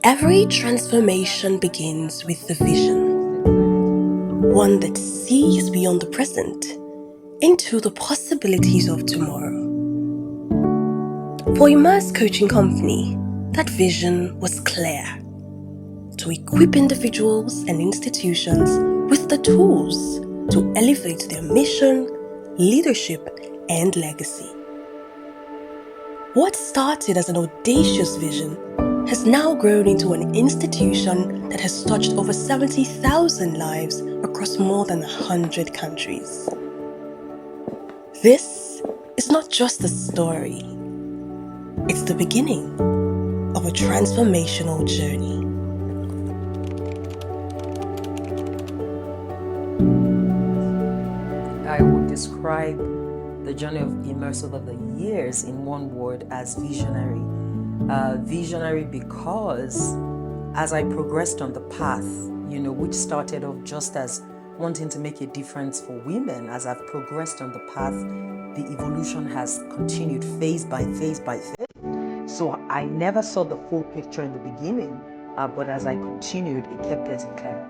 Every transformation begins with the vision, one that sees beyond the present into the possibilities of tomorrow. For IMMERSE Coaching Company, that vision was clear: to equip individuals and institutions with the tools to elevate their mission, leadership, and legacy. What started as an audacious vision has now grown into an institution that has touched over 70,000 lives across more than 100 countries. This is not just a story, it's the beginning of a transformational journey. I would describe the journey of IMMERSE over the years in one word as visionary. Visionary because as I progressed on the path, which started off just as wanting to make a difference for women, as I've progressed on the path, the evolution has continued phase by phase by phase. So I never saw the full picture in the beginning, but as I continued, it kept getting clearer.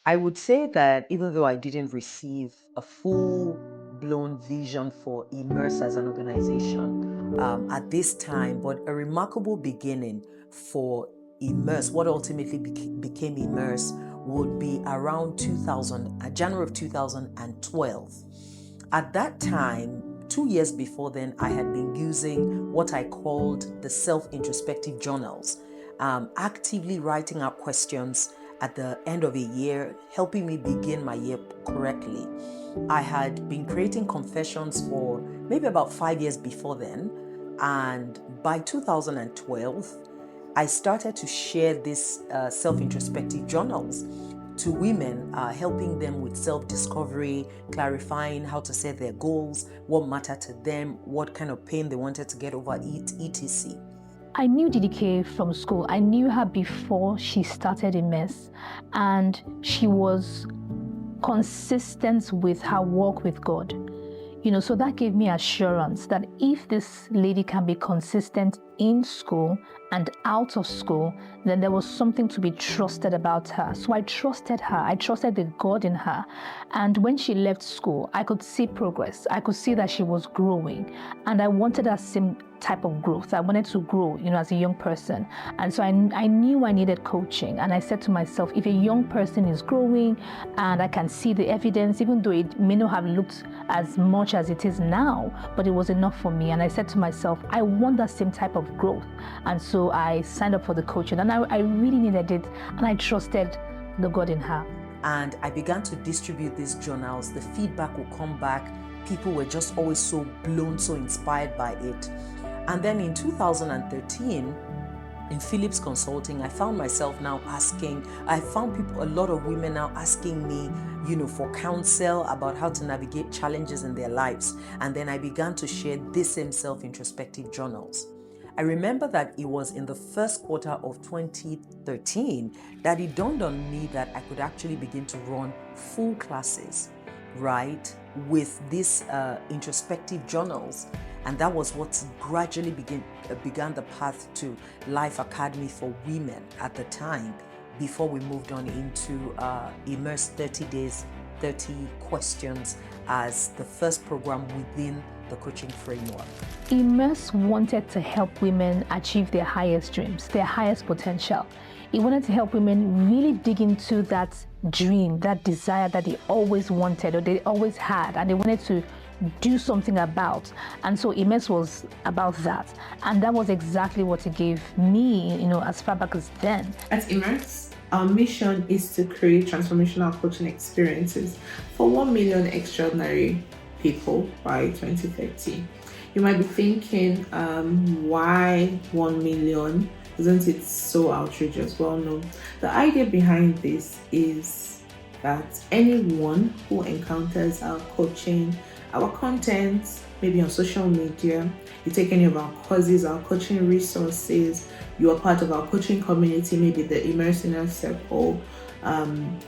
I would say that even though I didn't receive a full-blown vision for IMMERSE as an organization at this time, but a remarkable beginning for IMMERSE, what ultimately became IMMERSE, would be around January of 2012. At that time, 2 years before then, I had been using what I called the self-introspective journals, actively writing out questions at the end of a year, helping me begin my year correctly. I had been creating confessions for maybe about 5 years before then, and by 2012, I started to share these self-introspective journals to women, helping them with self-discovery, clarifying how to set their goals, what mattered to them, what kind of pain they wanted to get over, etc. I knew DDK from school. I knew her before she started IMMERSE, and she was consistent with her walk with God. So that gave me assurance that if this lady can be consistent in school and out of school, then there was something to be trusted about her. So I trusted her. I trusted the God in her. And when she left school, I could see progress. I could see that she was growing. And I wanted that same type of growth. I wanted to grow, as a young person. And so I knew I needed coaching. And I said to myself, if a young person is growing and I can see the evidence, even though it may not have looked as much as it is now, but it was enough for me. And I said to myself, I want that same type of growth. And so I signed up for the coaching, and I really needed it. And I trusted the God in her. And I began to distribute these journals. The feedback would come back. People were just always so blown, so inspired by it. And then in 2013, in Phillips Consulting, I found myself now a lot of women now asking me, for counsel about how to navigate challenges in their lives. And then I began to share this same self-introspective journals. I remember that it was in the first quarter of 2013 that it dawned on me that I could actually begin to run full classes, right, with these introspective journals. And that was what gradually began the path to Life Academy for Women at the time, before we moved on into IMMERSE 30 Days, 30 Questions as the first program within the coaching framework. IMMERSE wanted to help women achieve their highest dreams, their highest potential. It wanted to help women really dig into that dream, that desire that they always wanted or they always had, and they wanted to do something about. And so IMMERSE was about that. And that was exactly what it gave me, as far back as then. At IMMERSE, our mission is to create transformational coaching experiences for 1 million extraordinary people by 2030. You might be thinking, why 1 million? Isn't it so outrageous? Well, no. The idea behind this is that anyone who encounters our coaching, our content, maybe on social media, you take any of our courses, our coaching resources, you are part of our coaching community, maybe the IMMERSE Inner Circle,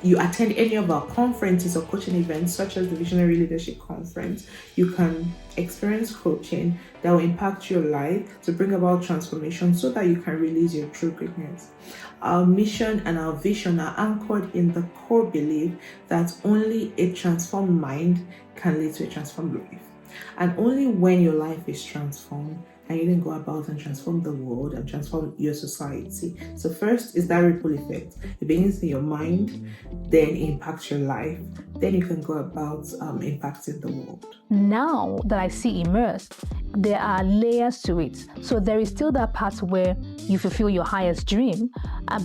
you attend any of our conferences or coaching events such as the Visionary Leadership Conference, you can experience coaching that will impact your life to bring about transformation so that you can release your true greatness. Our mission and our vision are anchored in the core belief that only a transformed mind can lead to a transformed life. And only when your life is transformed can you then go about and transform the world and transform your society. So first is that ripple effect. It begins in your mind, then impacts your life. Then you can go about impacting the world. Now that I see IMMERSE, there are layers to it. So there is still that part where you fulfill your highest dream,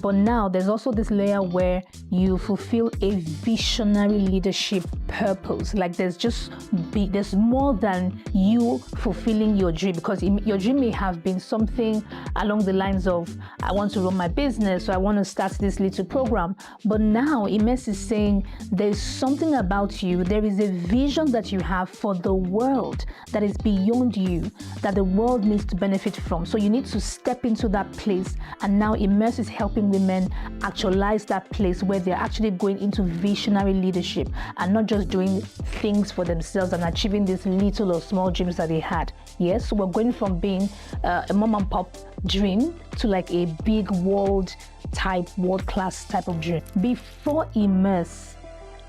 but now there's also this layer where you fulfill a visionary leadership purpose. Like there's more than you fulfilling your dream, because your dream may have been something along the lines of, I want to run my business, or I want to start this little program. But now IMMERSE is saying there's something about you, there is a vision that you have for the world that is beyond you, that the world needs to benefit from. So you need to step into that place, and now IMMERSE is helping women actualize that place where they're actually going into visionary leadership and not just doing things for themselves and achieving these little or small dreams that they had. Yes, we're going from being a mom and pop dream to like a big world class type of dream. Before IMMERSE,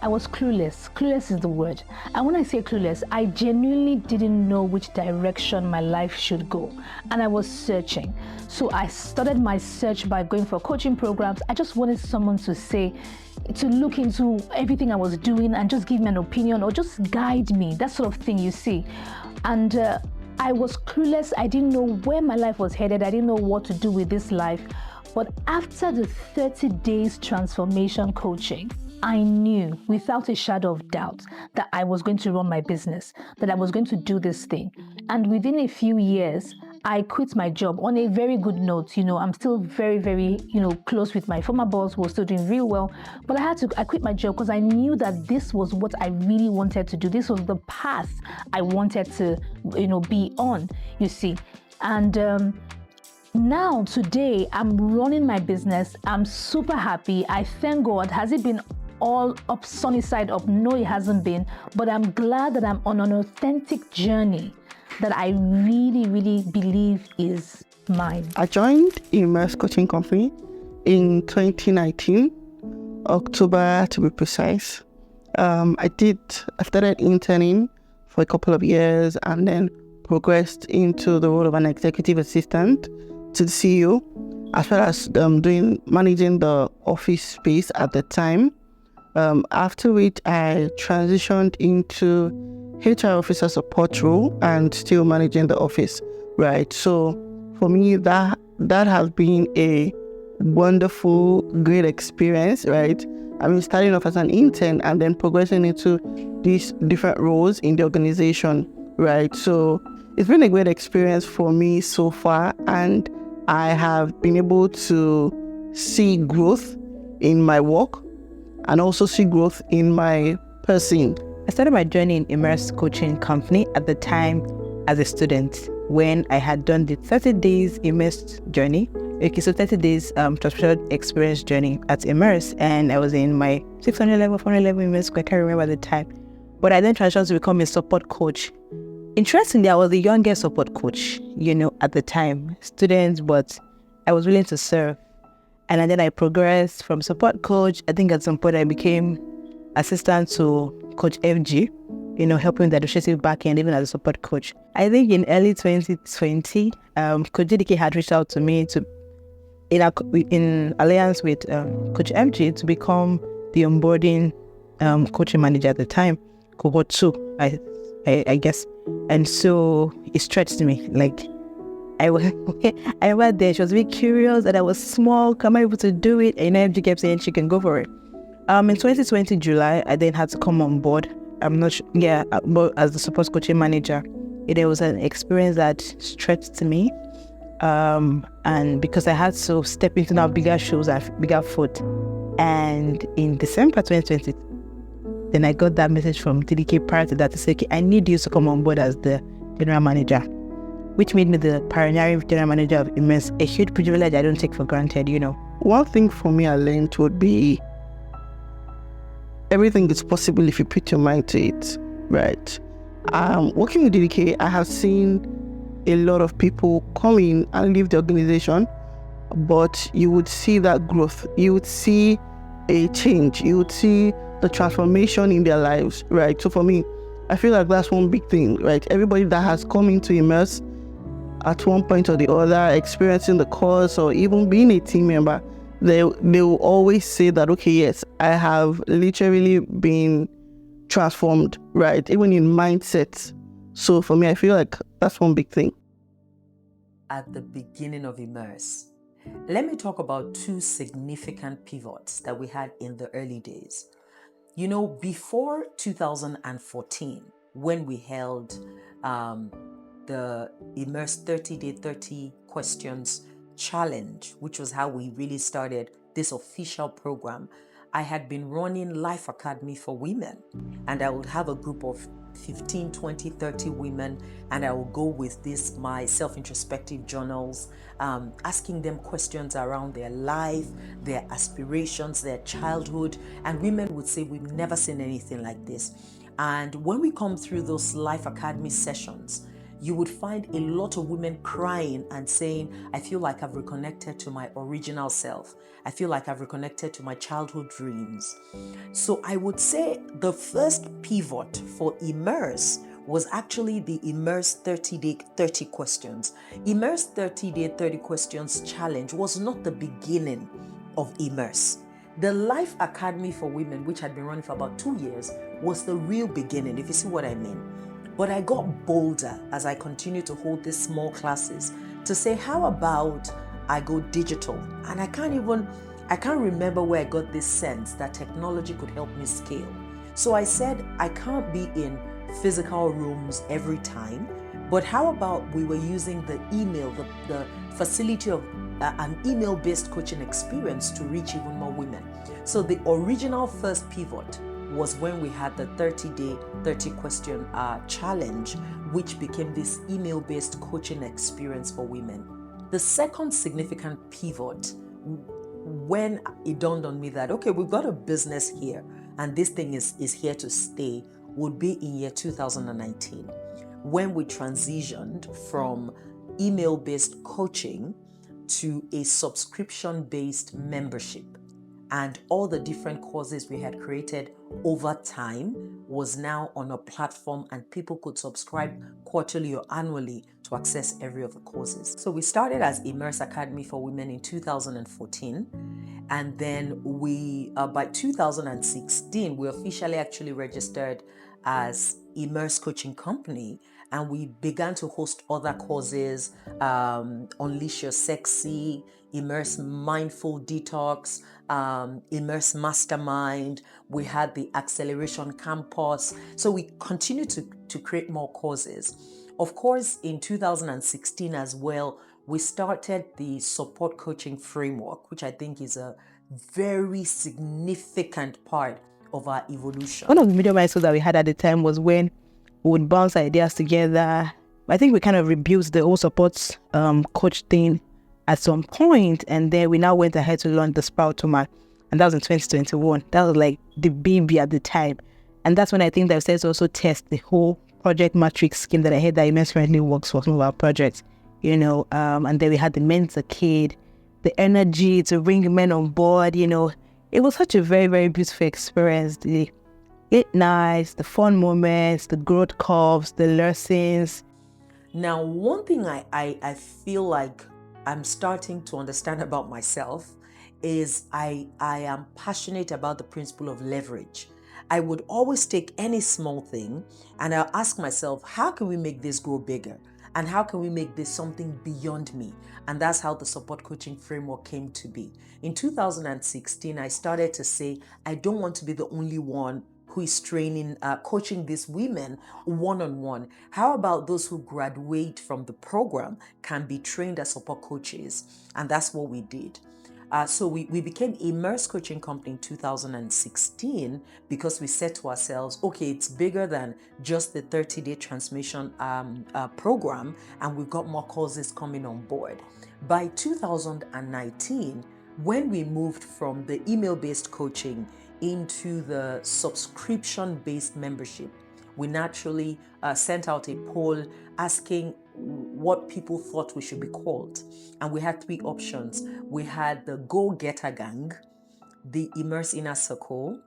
I was clueless. Clueless is the word. And when I say clueless, I genuinely didn't know which direction my life should go. And I was searching. So I started my search by going for coaching programs. I just wanted someone to look into everything I was doing and just give me an opinion or just guide me, that sort of thing, you see. And I was clueless. I didn't know where my life was headed. I didn't know what to do with this life. But after the 30 days transformation coaching, I knew without a shadow of doubt that I was going to run my business, that I was going to do this thing. And within a few years, I quit my job on a very good note. I'm still very, very, close with my former boss. We're still doing real well. But I quit my job because I knew that this was what I really wanted to do. This was the path I wanted to, be on, you see. And now, today, I'm running my business. I'm super happy. I thank God. Has it been all up, sunny side up? No, it hasn't been. But I'm glad that I'm on an authentic journey that I really, really believe is mine. I joined IMMERSE Coaching Company in 2019, October to be precise. I started interning for a couple of years and then progressed into the role of an executive assistant to the CEO, as well as managing the office space at the time. After which I transitioned into HR officer support role and still managing the office, right? So for me, that has been a wonderful, great experience, right? I mean, starting off as an intern and then progressing into these different roles in the organization, right? So it's been a great experience for me so far, and I have been able to see growth in my work and also see growth in my person. I started my journey in IMMERSE Coaching Company at the time as a student when I had done the 30 days IMMERSE journey. Okay, so 30 days transformational experience journey at IMMERSE, and I was in my 600 level, 400 level IMMERSE, I can't remember the time. But I then transitioned to become a support coach. Interestingly, I was the youngest support coach, at the time, students, but I was willing to serve. And then I progressed from support coach. I think at some point I became assistant to Coach FG, helping the administrative backend, even as a support coach. I think in early 2020, Coach DDK had reached out to me in alliance with Coach FG to become the onboarding coaching manager at the time, cohort 2, I guess. And so it stretched me. Like I went there. She was very curious, and I was small. Am I able to do it? And FG kept saying she can go for it. In 2020 July, I then had to come on board. I'm not sure, but as the support coaching manager, it was an experience that stretched me, and because I had to step into now bigger shoes and bigger foot. And in December 2020, Then I got that message from TDK prior to that to say, okay, I need you to come on board as the general manager, which made me the pioneering general manager of IMMERSE, a huge privilege I don't take for granted, One thing for me I learned would be everything is possible if you put your mind to it, right? Working with DDK, I have seen a lot of people come in and leave the organization, but you would see that growth. You would see a change. You would see the transformation in their lives, right? So for me, I feel like that's one big thing, right? Everybody that has come into IMMERSE at one point or the other, experiencing the course or even being a team member, they will always say that, okay, yes, I have literally been transformed, right? Even in mindset. So for me, I feel like that's one big thing. At the beginning of IMMERSE, let me talk about two significant pivots that we had in the early days. Before 2014, when we held the IMMERSE 30-day 30 questions challenge, which was how we really started this official program, I had been running Life Academy for Women, and I would have a group of 15, 20, 30 women, and I will go with my self-introspective journals, asking them questions around their life, their aspirations, their childhood, and women would say, we've never seen anything like this. And when we come through those Life Academy sessions, you would find a lot of women crying and saying, I feel like I've reconnected to my original self. I feel like I've reconnected to my childhood dreams. So I would say the first pivot for IMMERSE was actually the IMMERSE 30-day 30 questions. IMMERSE 30-day 30 questions challenge was not the beginning of IMMERSE. The Life Academy for Women, which had been running for about 2 years, was the real beginning, if you see what I mean. But I got bolder as I continued to hold these small classes to say, how about I go digital? And I can't remember where I got this sense that technology could help me scale. So I said, I can't be in physical rooms every time, but how about we were using the email, the facility of an email-based coaching experience to reach even more women. So the original first pivot was when we had the 30-day 30 question challenge, which became this email-based coaching experience for women. The second significant pivot, when it dawned on me that, okay, we've got a business here and this thing is here to stay, would be in year 2019, when we transitioned from email-based coaching to a subscription-based membership. And all the different courses we had created over time was now on a platform, and people could subscribe quarterly or annually to access every of the courses. So we started as IMMERSE Academy for Women in 2014. And then by 2016, we officially actually registered as IMMERSE Coaching Company, and we began to host other courses, Unleash Your Sexy, IMMERSE Mindful Detox, IMMERSE Mastermind. We had the Acceleration Campus. So we continue to create more courses. Of course, in 2016 as well, we started the support coaching framework, which I think is a very significant part of our evolution. One of the major milestones that we had at the time was when we would bounce ideas together. I think we kind of rebuilt the whole support coach thing at some point, and then we now went ahead to launch the Sproutomat, and that was in 2021. That was like the baby at the time, and that's when I think that we started to also test the whole project matrix scheme that I heard that IMMERSE currently works for some of our projects, and then we had the men's arcade, the energy to bring men on board. It was such a very, very beautiful experience. The late nights, the fun moments, the growth curves, the lessons. Now, one thing I feel like I'm starting to understand about myself is I am passionate about the principle of leverage. I would always take any small thing and I'll ask myself, how can we make this grow bigger? And how can we make this something beyond me? And that's how the support coaching framework came to be. In 2016, I started to say, I don't want to be the only one who is coaching these women one-on-one. How about those who graduate from the program can be trained as support coaches? And that's what we did. So we became IMMERSE Coaching Company in 2016 because we said to ourselves, okay, it's bigger than just the 30-day transformation program, and we've got more courses coming on board. By 2019, when we moved from the email-based coaching into the subscription-based membership, we naturally sent out a poll asking what people thought we should be called. And we had three options. We had the Go-Getter Gang, the Immerse Inner Circle,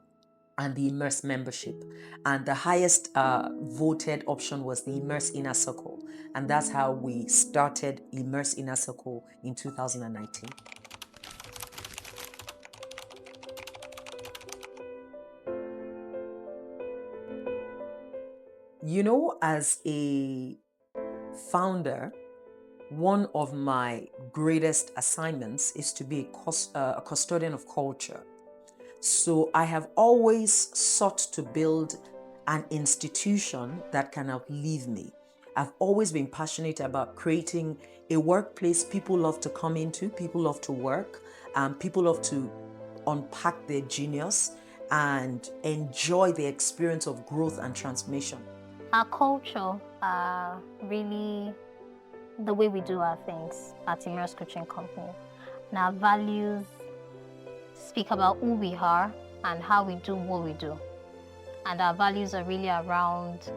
and the Immerse membership. And the highest voted option was the Immerse Inner Circle. And that's how we started Immerse Inner Circle in 2019. You know, as a founder, one of my greatest assignments is to be a custodian of culture. So I have always sought to build an institution that can outlive me. I've always been passionate about creating a workplace people love to come into, people love to work, people love to unpack their genius and enjoy the experience of growth and transformation. Our culture, really the way we do our things at IMMERSE Coaching Company. And our values speak about who we are and how we do what we do. And our values are really around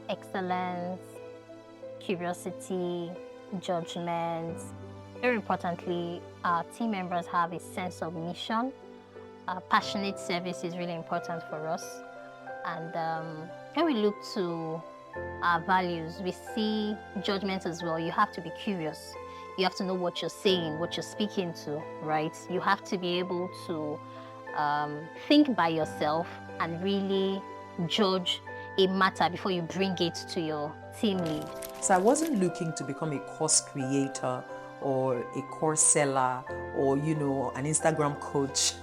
excellence, curiosity, judgment. Very importantly, our team members have a sense of mission. Passionate service is really important for us. And when we look to our values, we see judgment as well. You have to be curious. You have to know what you're saying, what you're speaking to, right? You have to be able to think by yourself and really judge a matter before you bring it to your team lead. So I wasn't looking to become a course creator or a course seller or, you know, an Instagram coach,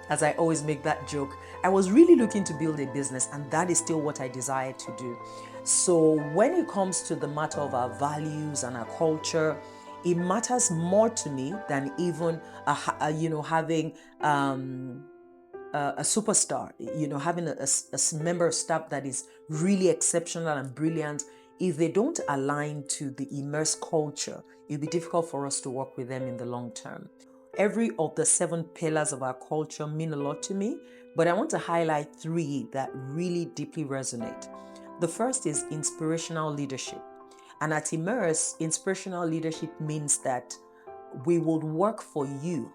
as I always make that joke. I was really looking to build a business, and that is still what I desire to do. So when it comes to the matter of our values and our culture, it matters more to me than even, having a superstar, you know, having a member of staff that is really exceptional and brilliant. If they don't align to the IMMERSE culture, it'll be difficult for us to work with them in the long term. Every of the 7 pillars of our culture mean a lot to me, but I want to highlight 3 that really deeply resonate. The first is inspirational leadership. And at IMMERSE, inspirational leadership means that we would work for you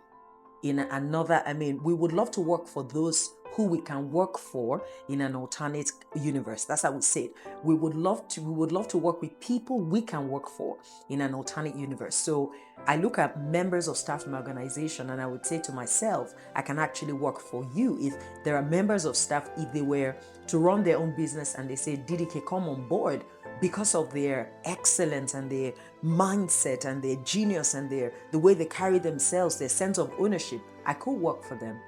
in another, we would love to work for those who we can work for in an alternate universe. That's how we say it. We would love to work with people we can work for in an alternate universe. So I look at members of staff in my organization and I would say to myself, I can actually work for you. If there are members of staff, if they were to run their own business and they say, DDK, come on board, because of their excellence and their mindset and their genius and the way they carry themselves, their sense of ownership, I could work for them.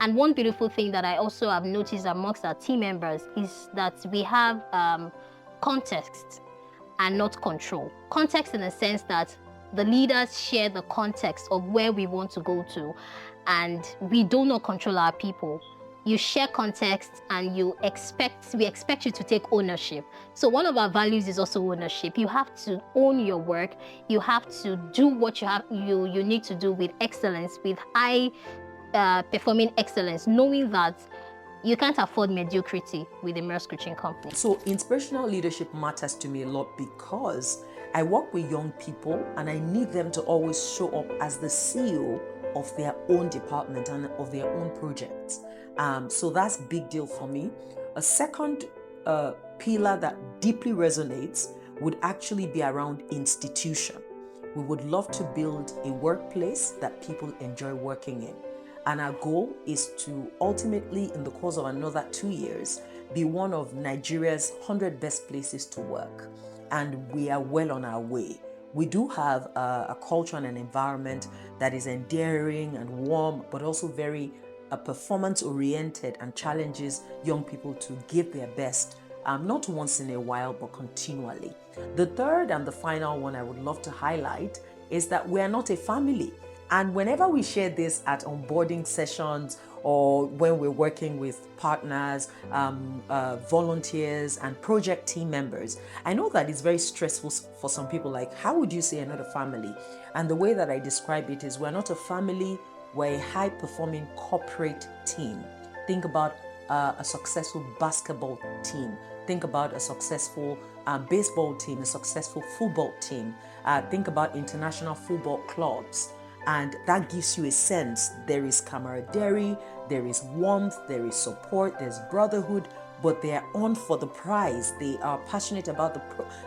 And one beautiful thing that I also have noticed amongst our team members is that we have context and not control. Context in the sense that the leaders share the context of where we want to go to, and we do not control our people. You share context and we expect you to take ownership. So one of our values is also ownership. You have to own your work. You have to do what you need to do with excellence, with high performing excellence, knowing that you can't afford mediocrity with IMMERSE Coaching Company. So inspirational leadership matters to me a lot because I work with young people and I need them to always show up as the CEO of their own department and of their own projects. So that's a big deal for me. A second pillar that deeply resonates would actually be around institution. We would love to build a workplace that people enjoy working in. And our goal is to ultimately, in the course of another 2 years, be one of Nigeria's 100 best places to work. And we are well on our way. We do have a culture and an environment that is endearing and warm, but also very performance-oriented and challenges young people to give their best, not once in a while, but continually. The third and the final one I would love to highlight is that we are not a family. And whenever we share this at onboarding sessions or when we're working with partners, volunteers, and project team members, I know that it's very stressful for some people. Like, how would you say another family? And the way that I describe it is, we're not a family, we're a high-performing corporate team. Think about a successful basketball team. Think about a successful baseball team, a successful football team. Think about international football clubs. And that gives you a sense. There is camaraderie, there is warmth, there is support, there's brotherhood, but they are on for the prize. They are passionate about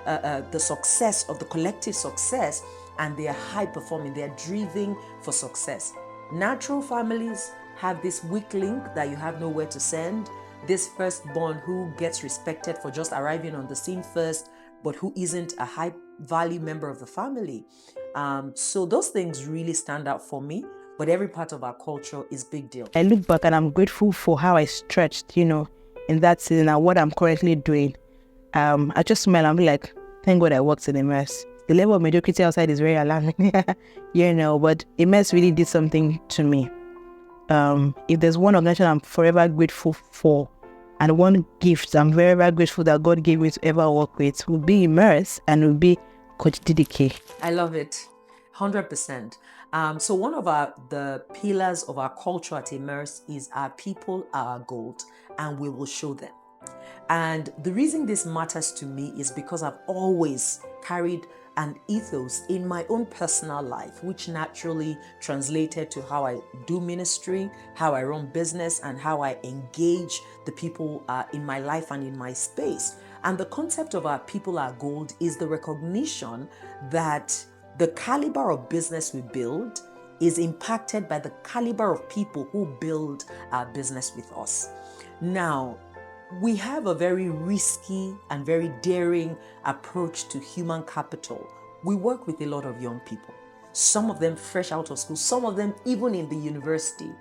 the success of the collective success, and they are high performing. They are driven for success. Natural families have this weak link that you have nowhere to send. This firstborn who gets respected for just arriving on the scene first, but who isn't a high value member of the family. So those things really stand out for me, but every part of our culture is big deal. I look back and I'm grateful for how I stretched, in that season and what I'm currently doing. I just smile and be like, thank God I worked in IMMERSE. The level of mediocrity outside is very alarming, but IMMERSE really did something to me. If there's one organization I'm forever grateful for, and one gift I'm very, very grateful that God gave me to ever work with, would be IMMERSE and would be Coach DDK. I love it, 100%. So one of the pillars of our culture at IMMERSE is our people are our gold, and we will show them. And the reason this matters to me is because I've always carried an ethos in my own personal life, which naturally translated to how I do ministry, how I run business, and how I engage the people in my life and in my space. And the concept of our people are gold is the recognition that the caliber of business we build is impacted by the caliber of people who build our business with us. Now, we have a very risky and very daring approach to human capital. We work with a lot of young people, some of them fresh out of school, some of them even in the university.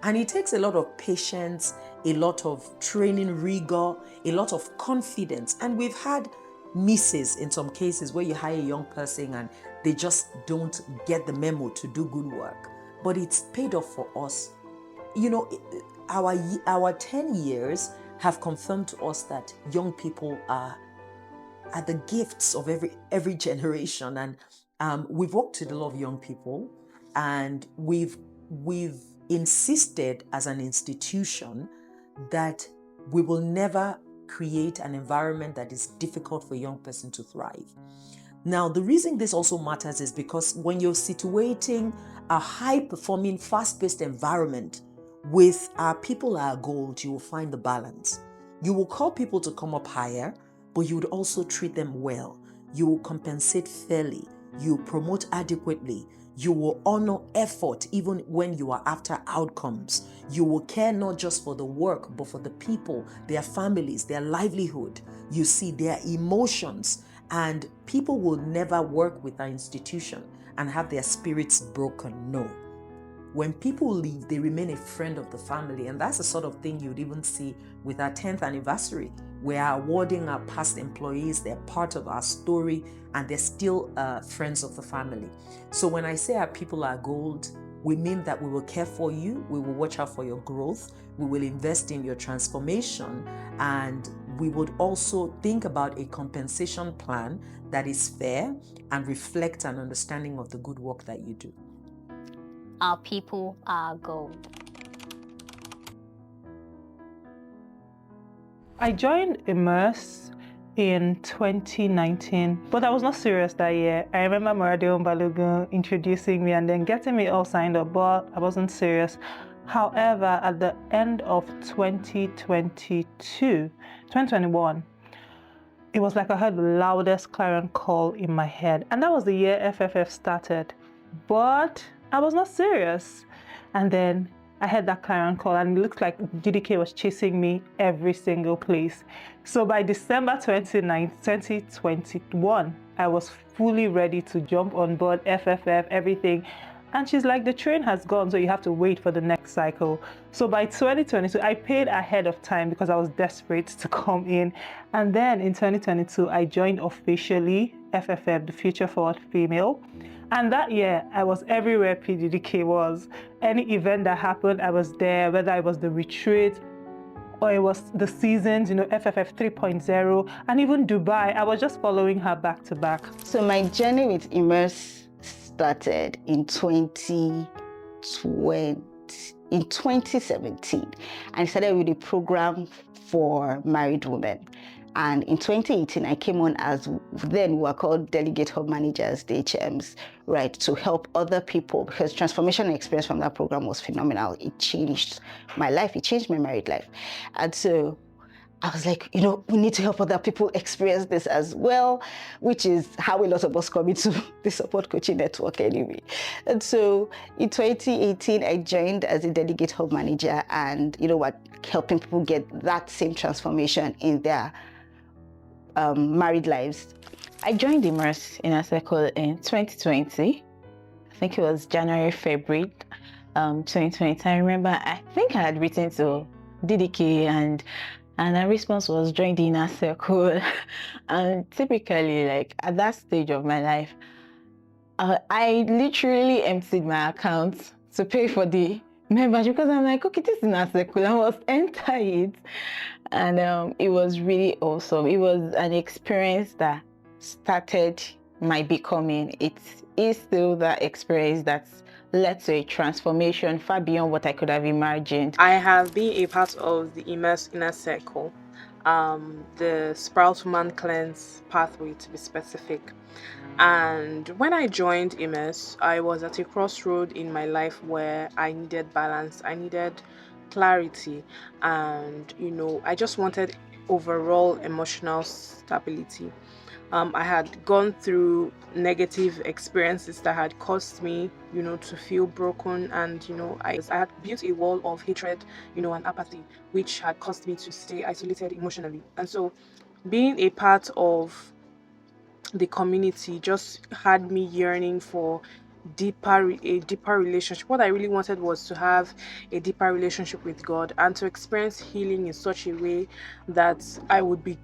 And it takes a lot of patience, a lot of training rigor, a lot of confidence. And we've had misses in some cases where you hire a young person and they just don't get the memo to do good work. But it's paid off for us. Our 10 years have confirmed to us that young people are the gifts of every generation. And we've worked with a lot of young people, and we've insisted as an institution that we will never create an environment that is difficult for a young person to thrive. Now, the reason this also matters is because when you're situating a high-performing, fast-paced environment with our people are gold, you will find the balance. You will call people to come up higher, but you would also treat them well. You will compensate fairly. You promote adequately. You will honor effort even when you are after outcomes. You will care not just for the work, but for the people, their families, their livelihood. You see their emotions, and people will never work with our institution and have their spirits broken. No. When people leave, they remain a friend of the family. And that's the sort of thing you'd even see with our 10th anniversary. We are awarding our past employees. They're part of our story, and they're still friends of the family. So when I say our people are gold, we mean that we will care for you. We will watch out for your growth. We will invest in your transformation. And we would also think about a compensation plan that is fair and reflects an understanding of the good work that you do. Our people are gold. I joined IMMERSE in 2019, but I was not serious that year. I remember Moradeo Balogun introducing me and then getting me all signed up, but I wasn't serious. However, at the end of 2021, it was like I heard the loudest clarion call in my head. And that was the year FFF started. But I was not serious. And then I heard that clarion call, and it looked like DDK was chasing me every single place. So by December 29, 2021, I was fully ready to jump on board FFF, everything. And she's like, the train has gone, so you have to wait for the next cycle. So by 2022, I paid ahead of time because I was desperate to come in. And then in 2022, I joined officially FFF, the Future Forward Female. And that year, I was everywhere PDDK was. Any event that happened, I was there, whether it was the retreat or it was the seasons, FFF 3.0, and even Dubai. I was just following her back to back. So my journey with IMMERSE started in 2017. And I started with a program for married women. And in 2018, I came on as, then we were called Delegate Hub Managers, DHMs, right, to help other people, because transformational experience from that program was phenomenal. It changed my life. It changed my married life. And so I was like, we need to help other people experience this as well, which is how a lot of us come into the support coaching network anyway. And so in 2018, I joined as a Delegate Hub Manager, and helping people get that same transformation in their married lives. I joined IMMERSE Inner Circle in 2020. I think it was January, February 2020. I remember, I think I had written to DDK and her response was join the Inner Circle. And typically, like at that stage of my life, I literally emptied my account to pay for the membership, because I'm like, okay, this is Inner Circle, I must enter it. And it was really awesome. It was an experience that started my becoming. It is still that experience that's led to a transformation far beyond what I could have imagined. I have been a part of the IMMERSE Inner Circle, the Sprout Woman Cleanse pathway to be specific. And when I joined IMMERSE, I was at a crossroad in my life where I needed balance, I needed clarity, and I just wanted overall emotional stability. I had gone through negative experiences that had caused me, to feel broken, and I had built a wall of hatred, and apathy, which had caused me to stay isolated emotionally. And so, being a part of the community just had me yearning for a deeper relationship. What I really wanted was to have a deeper relationship with God and to experience healing in such a way that I would be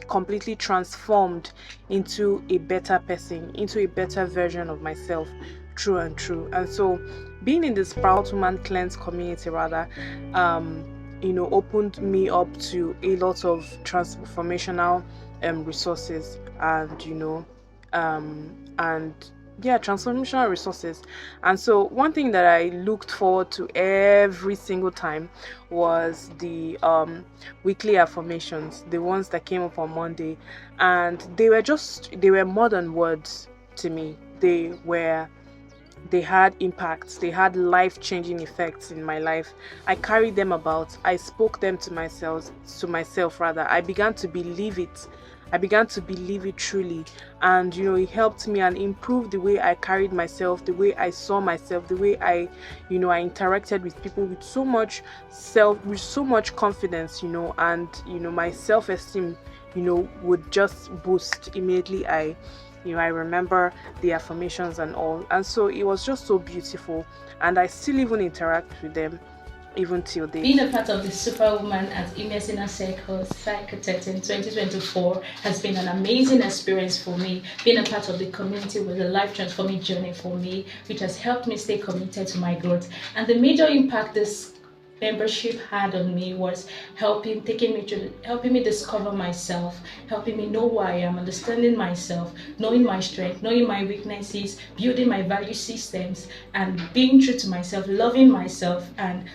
completely transformed into a better person, into a better version of myself, true and true. And so being in the Sprout Woman Cleanse community rather opened me up to a lot of transformational resources transformational resources. And so one thing that I looked forward to every single time was the weekly affirmations, the ones that came up on Monday, and they were more than words to me. They had impacts, they had life-changing effects in my life. I carried them about, I spoke them to myself rather. I began to believe it truly, and it helped me and improved the way I carried myself, the way I saw myself, the way I interacted with people with so much confidence, and my self-esteem would just boost immediately. I remember the affirmations and all, and so it was just so beautiful, and I still even interact with them even till date. Being a part of the Superwoman at IMMERSE Inner Circle Cycle 13 2024 has been an amazing experience for me. Being a part of the community was a life-transforming journey for me, which has helped me stay committed to my growth. And the major impact this membership had on me was helping me discover myself, helping me know who I am, understanding myself, knowing my strength, knowing my weaknesses, building my value systems, and being true to myself, loving myself, and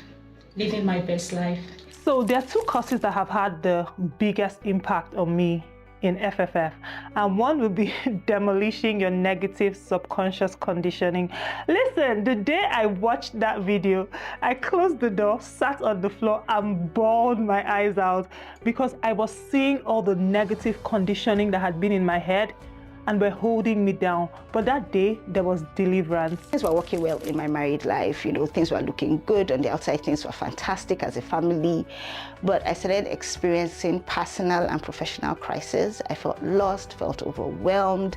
living my best life. So there are two courses that have had the biggest impact on me in FFF, and one will be demolishing your negative subconscious conditioning. Listen, the day I watched that video, I closed the door, sat on the floor, and bawled my eyes out because I was seeing all the negative conditioning that had been in my head and were holding me down. But that day, there was deliverance. Things were working well in my married life. Things were looking good on the outside. Things were fantastic as a family. But I started experiencing personal and professional crises. I felt lost, felt overwhelmed.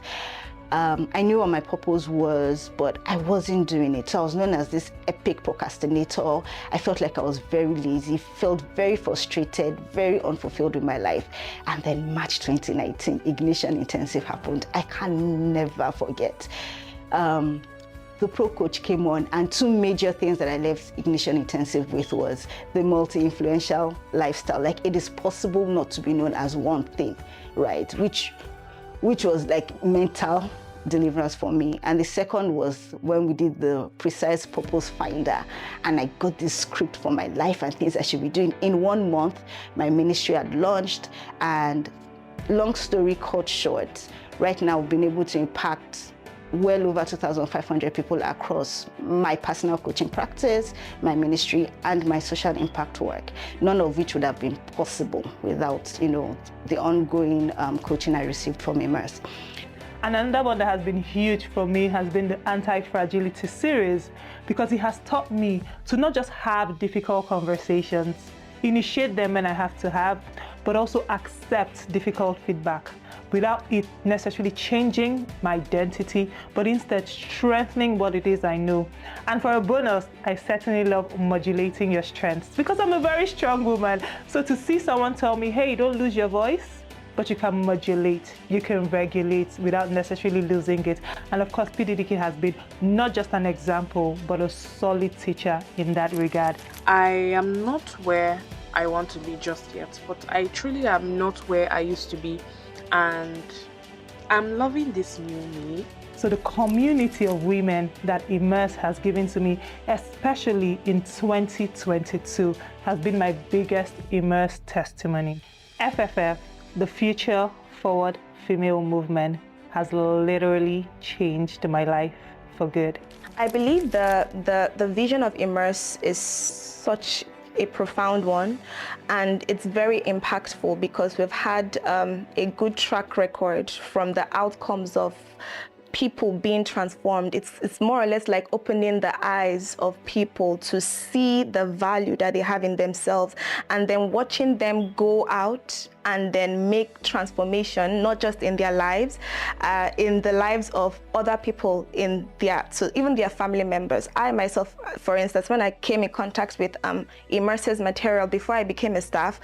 I knew what my purpose was, but I wasn't doing it. So I was known as this epic procrastinator. I felt like I was very lazy, felt very frustrated, very unfulfilled with my life. And then March 2019, Ignition Intensive happened. I can never forget. The Pro Coach came on, and two major things that I left Ignition Intensive with was the multi-influential lifestyle. Like, it is possible not to be known as one thing, right? Which was like mental deliverance for me. And the second was when we did the Precise Purpose Finder, and I got this script for my life and things I should be doing. In 1 month, my ministry had launched, and long story cut short, right now we've been able to impact well over 2,500 people across my personal coaching practice, my ministry, and my social impact work, none of which would have been possible without, the ongoing coaching I received from IMMERSE. And another one that has been huge for me has been the Anti-Fragility series, because it has taught me to not just have difficult conversations, initiate them when I have to have, but also accept difficult feedback without it necessarily changing my identity, but instead strengthening what it is I know. And for a bonus, I certainly love modulating your strengths, because I'm a very strong woman. So to see someone tell me, hey, don't lose your voice, but you can modulate, you can regulate without necessarily losing it. And of course, PDDK has been not just an example, but a solid teacher in that regard. I am not where I want to be just yet, but I truly am not where I used to be, and I'm loving this new me. So the community of women that IMMERSE has given to me, especially in 2022, has been my biggest IMMERSE testimony. FFF, the Future Forward Female Movement, has literally changed my life for good. I believe the vision of IMMERSE is such a profound one, and it's very impactful because we've had a good track record from the outcomes of people being transformed. It's more or less like opening the eyes of people to see the value that they have in themselves, and then watching them go out and then make transformation, not just in their lives, in the lives of other people, so even their family members. I myself, for instance, when I came in contact with IMMERSE's material before I became a staff,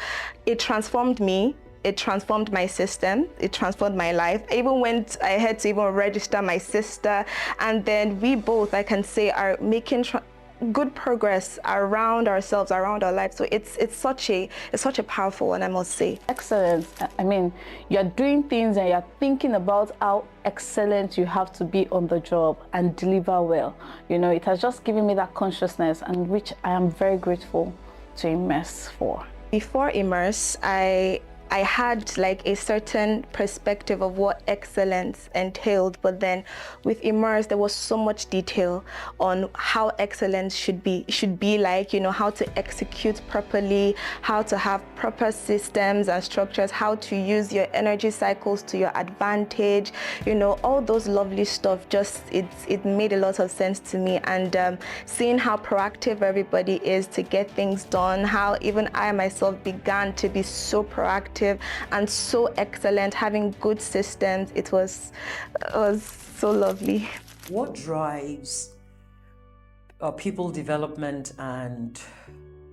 it transformed me. It transformed my system, it transformed my life. I even went ahead to even register my sister, and then we both, I can say, are making good progress around ourselves, around our lives. So it's such a powerful one, I must say. Excellence. I mean, you're doing things and you're thinking about how excellent you have to be on the job and deliver well. It has just given me that consciousness, and which I am very grateful to IMMERSE for. Before IMMERSE, I had like a certain perspective of what excellence entailed, but then with IMMERSE there was so much detail on how excellence should be like, how to execute properly, how to have proper systems and structures, how to use your energy cycles to your advantage, all those lovely stuff. Just it made a lot of sense to me, and seeing how proactive everybody is to get things done, how even I myself began to be so proactive and so excellent, having good systems. It was so lovely. What drives people development and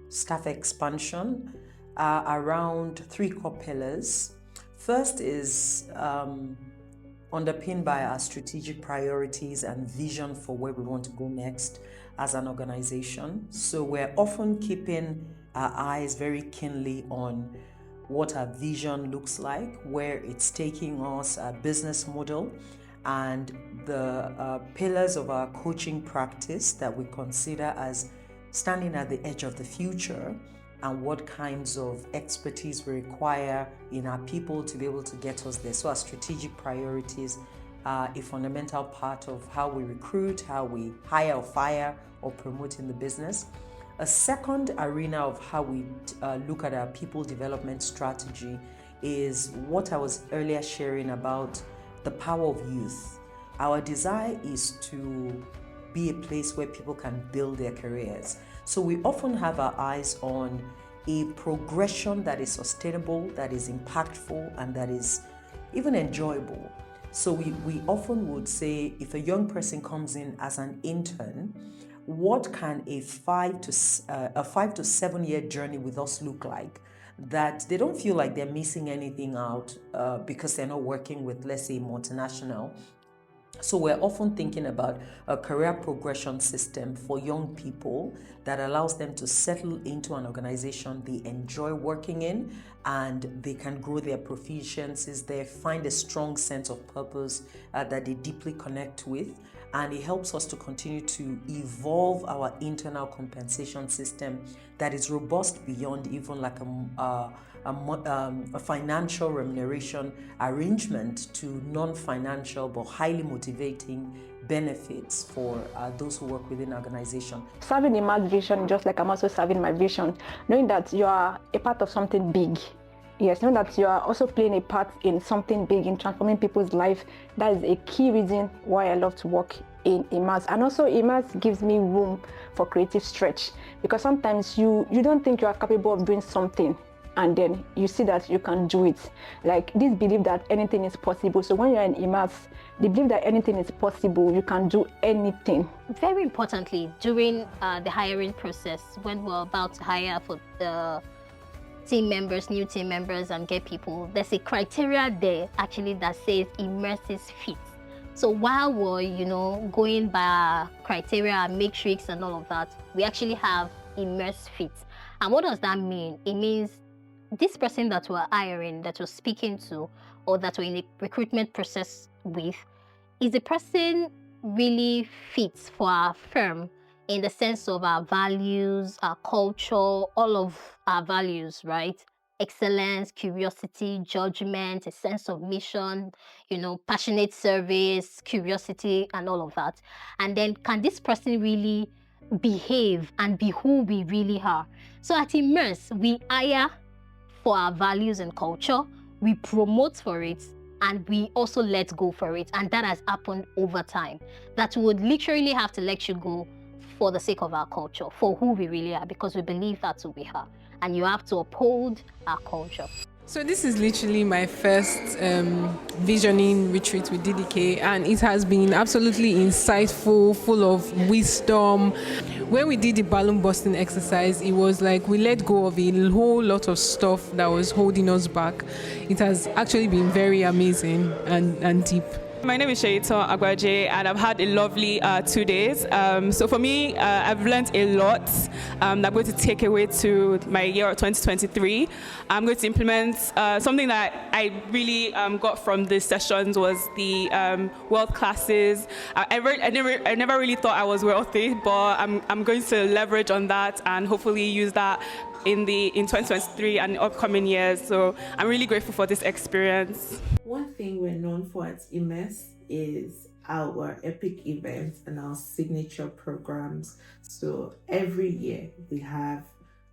staff expansion are around three core pillars. First is underpinned by our strategic priorities and vision for where we want to go next as an organization. So we're often keeping our eyes very keenly on what our vision looks like, where it's taking us, our business model, and the pillars of our coaching practice that we consider as standing at the edge of the future, and what kinds of expertise we require in our people to be able to get us there. So our strategic priorities are a fundamental part of how we recruit, how we hire or fire or promote in the business. A second arena of how we look at our people development strategy is what I was earlier sharing about the power of youth. Our desire is to be a place where people can build their careers. So we often have our eyes on a progression that is sustainable, that is impactful, and that is even enjoyable. So we often would say, if a young person comes in as an intern, what can a 5 to 7 year journey with us look like? That they don't feel like they're missing anything out because they're not working with, let's say, multinational. So we're often thinking about a career progression system for young people that allows them to settle into an organization they enjoy working in, and they can grow their proficiencies there, find a strong sense of purpose that they deeply connect with. And it helps us to continue to evolve our internal compensation system that is robust beyond even like a financial remuneration arrangement to non-financial but highly motivating benefits for those who work within an organization. Serving IMMERSE vision, just like I'm also serving my vision, knowing that you are a part of something big. Yes, knowing that you are also playing a part in something big, in transforming people's life. That is a key reason why I love to work in IMMERSE. And also IMMERSE gives me room for creative stretch, because sometimes you don't think you are capable of doing something, and then you see that you can do it. Like this belief that anything is possible. So when you're in IMMERSE, the belief that anything is possible, you can do anything. Very importantly, during the hiring process, when we're about to hire for the team members, new team members, and get people, there's a criteria there actually that says IMMERSE's fit. So while we're, going by criteria, matrix, and all of that, we actually have IMMERSE fit. And what does that mean? It means this person that we're hiring, that we're speaking to, or that we're in a recruitment process with, is a person really fits for our firm in the sense of our values, our culture, all of our values, right? Excellence, curiosity, judgment, a sense of mission, passionate service, curiosity, and all of that. And then can this person really behave and be who we really are? So at IMMERSE, we hire for our values and culture, we promote for it, and we also let go for it. And that has happened over time. That we would literally have to let you go for the sake of our culture, for who we really are, because we believe that's who we are. And you have to uphold our culture. So this is literally my first visioning retreat with DDK, and it has been absolutely insightful, full of wisdom. When we did the balloon busting exercise, it was like we let go of a whole lot of stuff that was holding us back. It has actually been very amazing and deep. My name is Shaitan Agwaje, and I've had a lovely 2 days. So for me, I've learned a lot that I'm going to take away to my year of 2023. I'm going to implement something that I really got from these sessions was the world classes. I never really thought I was wealthy, but I'm going to leverage on that and hopefully use that in 2023 and upcoming years. So I'm really grateful for this experience. One thing we're known for at IMMERSE is our epic events and our signature programs. So every year we have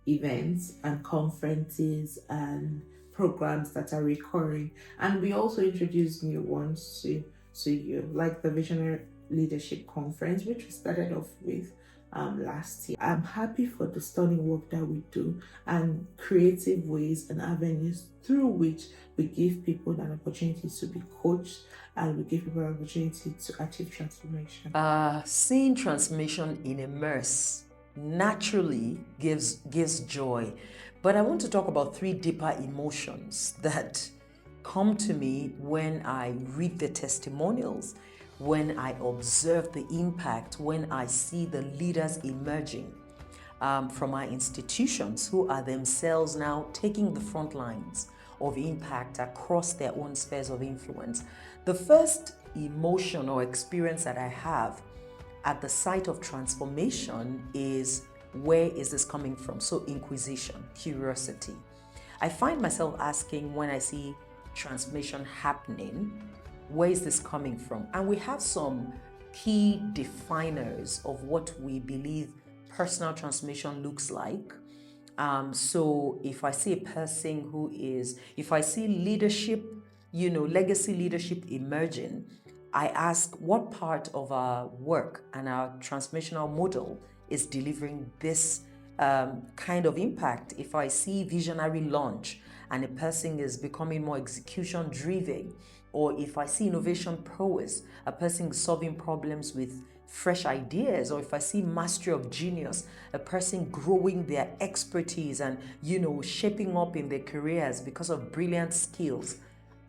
events and conferences and programs that are recurring, and we also introduce new ones to you, like the Visionary Leadership Conference, which we started off with last year. I'm happy for the stunning work that we do and creative ways and avenues through which we give people an opportunity to be coached, and we give people an opportunity to achieve transformation. Seeing transformation in IMMERSE naturally gives joy, but I want to talk about 3 deeper emotions that come to me when I read the testimonials, when I observe the impact, when I see the leaders emerging from our institutions who are themselves now taking the front lines of impact across their own spheres of influence. The first emotion or experience that I have at the site of transformation is, where is this coming from? So inquisition, curiosity. I find myself asking when I see transformation happening, where is this coming from? And we have some key definers of what we believe personal transformation looks like. So if I see a person if I see leadership, legacy leadership emerging, I ask what part of our work and our transformational model is delivering this kind of impact. If I see visionary launch and a person is becoming more execution driven, or if I see innovation prowess, a person solving problems with fresh ideas, or if I see mastery of genius, a person growing their expertise and, shaping up in their careers because of brilliant skills,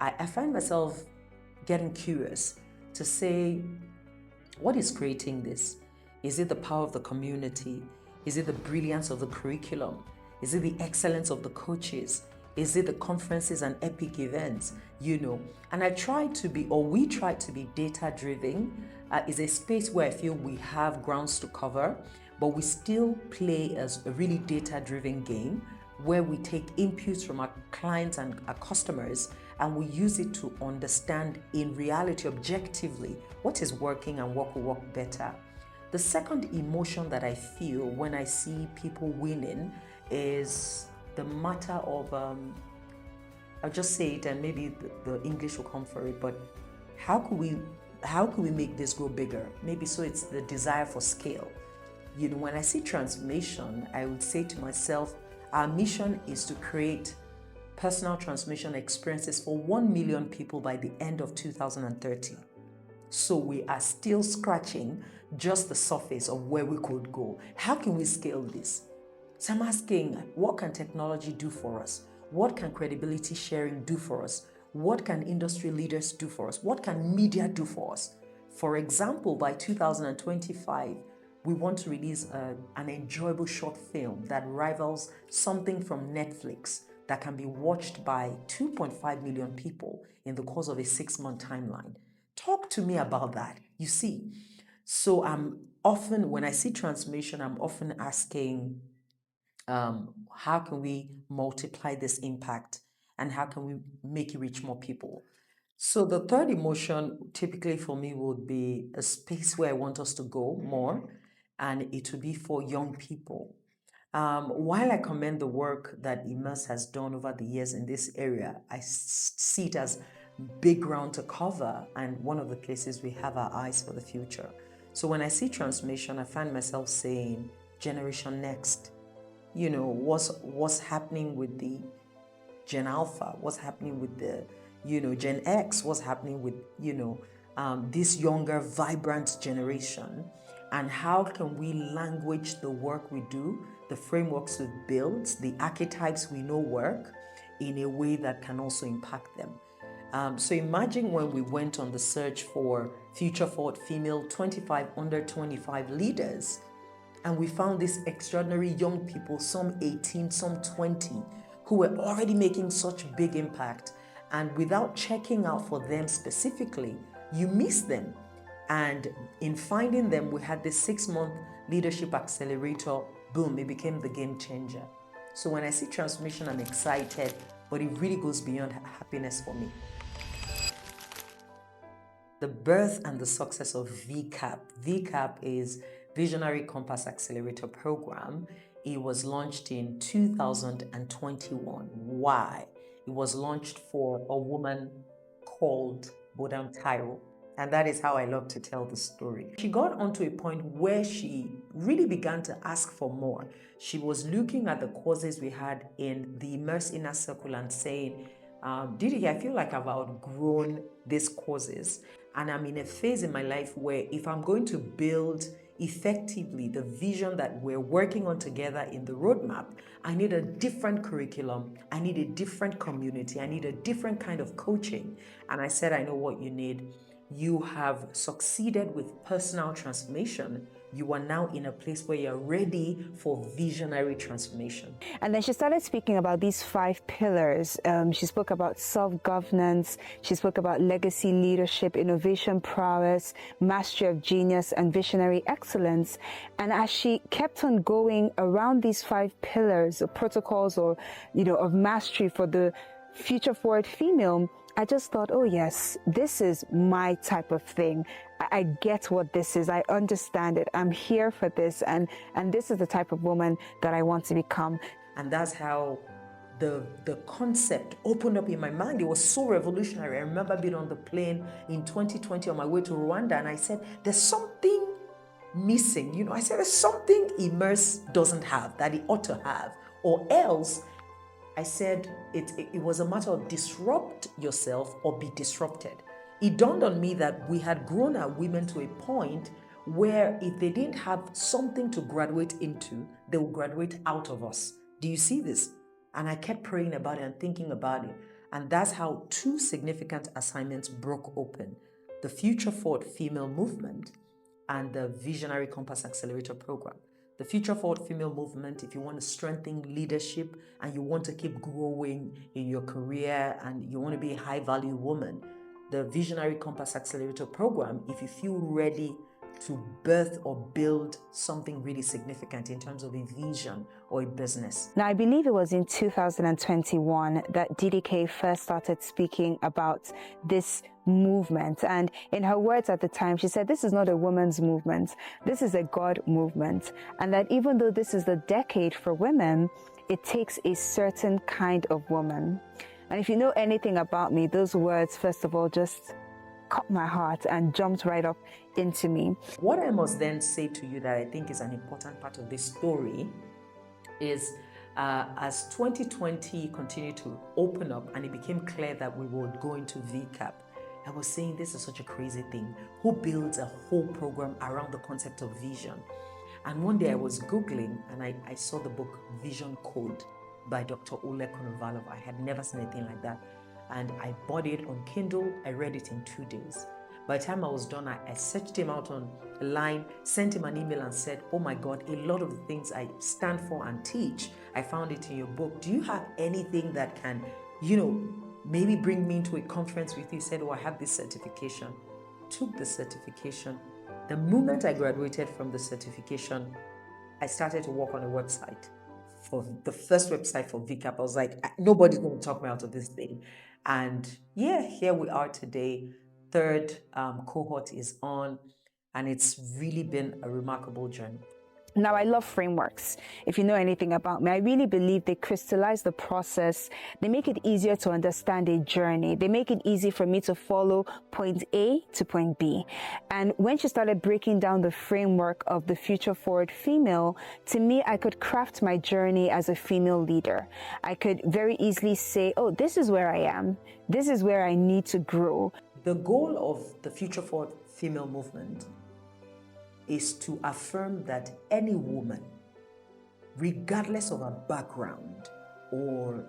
I find myself getting curious to say, what is creating this? Is it the power of the community? Is it the brilliance of the curriculum? Is it the excellence of the coaches? Is it the conferences and epic events? And I try to be, or we try to be data-driven. Is a space where I feel we have grounds to cover, but we still play as a really data-driven game where we take inputs from our clients and our customers, and we use it to understand in reality, objectively, what is working and what will work better. The second emotion that I feel when I see people winning is the matter of, I'll just say it and maybe the English will come for it, but how could we make this grow bigger? Maybe so it's the desire for scale. When I see transformation, I would say to myself, our mission is to create personal transformation experiences for 1 million people by the end of 2030. So we are still scratching just the surface of where we could go. How can we scale this? So I'm asking, what can technology do for us? What can credibility sharing do for us? What can industry leaders do for us? What can media do for us? For example, by 2025, we want to release an enjoyable short film that rivals something from Netflix that can be watched by 2.5 million people in the course of a 6-month timeline. Talk to me about that. You see, so when I see transformation, I'm often asking, how can we multiply this impact and how can we make it reach more people? So the third emotion typically for me would be a space where I want us to go more, and it will be for young people. While I commend the work that IMMERSE has done over the years in this area, I see it as big ground to cover and one of the places we have our eyes for the future. So when I see transformation, I find myself saying, Generation Next. What's happening with the Gen Alpha? What's happening with the, Gen X? What's happening with, this younger, vibrant generation? And how can we language the work we do, the frameworks we've built, the archetypes we know work in a way that can also impact them? So imagine when we went on the search for future forward female 25 under 25 leaders, and we found these extraordinary young people, some 18, some 20, who were already making such big impact. And without checking out for them specifically, you miss them. And in finding them, we had this 6-month leadership accelerator. Boom, it became the game changer. So when I see transformation, I'm excited, but it really goes beyond happiness for me. The birth and the success of VCAP. VCAP is Visionary Compass Accelerator Program. It was launched in 2021. Why? It was launched for a woman called Bodam Tairo. And that is how I love to tell the story. She got onto a point where she really began to ask for more. She was looking at the courses we had in the IMMERSE Inner Circle and saying, Didi, I feel like I've outgrown these courses. And I'm in a phase in my life where if I'm going to build effectively the vision that we're working on together in the roadmap, I need a different curriculum. I need a different community. I need a different kind of coaching. And I said, I know what you need. You have succeeded with personal transformation. You are now in a place where you're ready for visionary transformation. And then she started speaking about these 5 pillars. She spoke about self-governance. She spoke about legacy leadership, innovation prowess, mastery of genius, and visionary excellence. And as she kept on going around these 5 pillars or protocols or, of mastery for the future forward female, I just thought, oh yes, this is my type of thing. I get what this is. I understand it. I'm here for this. And this is the type of woman that I want to become. And that's how the concept opened up in my mind. It was so revolutionary. I remember being on the plane in 2020 on my way to Rwanda, and I said, there's something missing. I said, there's something IMMERSE doesn't have that it ought to have, or else I said it was a matter of disrupt yourself or be disrupted. It dawned on me that we had grown our women to a point where if they didn't have something to graduate into, they would graduate out of us. Do you see this? And I kept praying about it and thinking about it. And that's how two significant assignments broke open: the Future Forward Female Movement and the Visionary Compass Accelerator Program. The Future Forward Female Movement, if you want to strengthen leadership and you want to keep growing in your career and you want to be a high-value woman. The Visionary Compass Accelerator Program, if you feel ready to birth or build something really significant in terms of a vision or a business. Now, I believe it was in 2021 that DDK first started speaking about this movement. And in her words at the time, she said, this is not a woman's movement. This is a God movement. And that even though this is the decade for women, it takes a certain kind of woman. And if you know anything about me, those words, first of all, just caught my heart and jumped right up into me. What I must then say to you that I think is an important part of this story is as 2020 continued to open up and it became clear that we would go into VCAP, I was saying this is such a crazy thing. Who builds a whole program around the concept of vision? And one day I was Googling and I saw the book Vision Code by Dr. Ole Konovalov. I had never seen anything like that. And I bought it on Kindle. I read it in 2 days. By the time I was done, I searched him out online, sent him an email and said, oh my God, a lot of the things I stand for and teach, I found it in your book. Do you have anything that can, maybe bring me into a conference with you? He said, oh, I have this certification. Took the certification. The moment I graduated from the certification, I started to work on a website. For the first website for VCAP, I was like, nobody's going to talk me out of this thing. And yeah, here we are today. Third cohort is on, and it's really been a remarkable journey. Now, I love frameworks. If you know anything about me, I really believe they crystallize the process. They make it easier to understand a journey. They make it easy for me to follow point A to point B. And when she started breaking down the framework of the Future Forward Female, to me, I could craft my journey as a female leader. I could very easily say, oh, this is where I am. This is where I need to grow. The goal of the Future Forward Female Movement is to affirm that any woman, regardless of her background or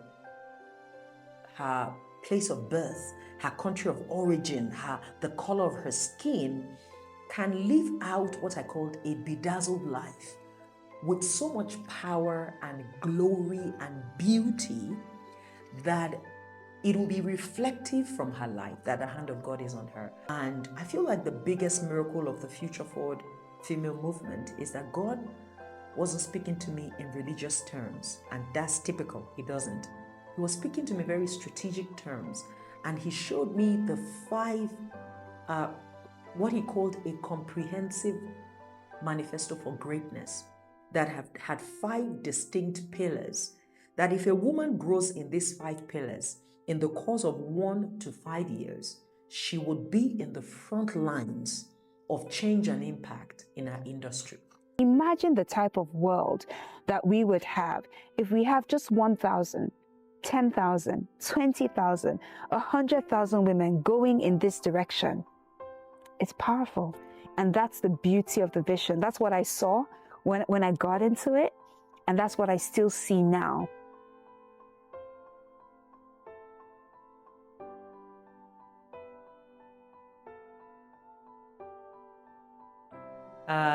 her place of birth, her country of origin, the color of her skin, can live out what I called a bedazzled life with so much power and glory and beauty that it will be reflective from her life that the hand of God is on her. And I feel like the biggest miracle of the Future Forward Female Movement is that God wasn't speaking to me in religious terms, and that's typical. He doesn't. He was speaking to me very strategic terms, and he showed me the 5, what he called a comprehensive manifesto for greatness that had 5 distinct pillars, that if a woman grows in these 5 pillars in the course of 1 to 5 years, she would be in the front lines of change and impact in our industry. Imagine the type of world that we would have if we have just 1,000, 10,000, 20,000, 100,000 women going in this direction. It's powerful. And that's the beauty of the vision. That's what I saw when I got into it. And that's what I still see now.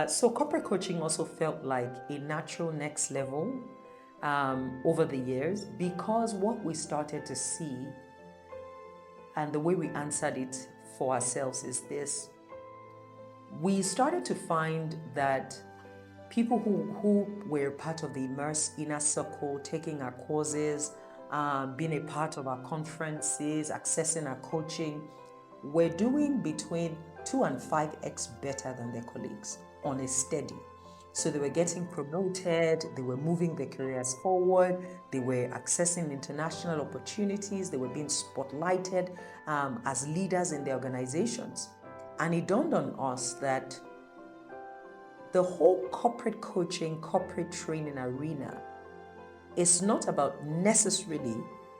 So corporate coaching also felt like a natural next level over the years, because what we started to see and the way we answered it for ourselves is this. We started to find that people who were part of the IMMERSE inner circle, taking our courses, being a part of our conferences, accessing our coaching, were doing between 2 and 5x better than their colleagues on a steady. So they were getting promoted, they were moving their careers forward, they were accessing international opportunities, they were being spotlighted as leaders in their organizations. And it dawned on us that the whole corporate coaching, corporate training arena It's not about necessarily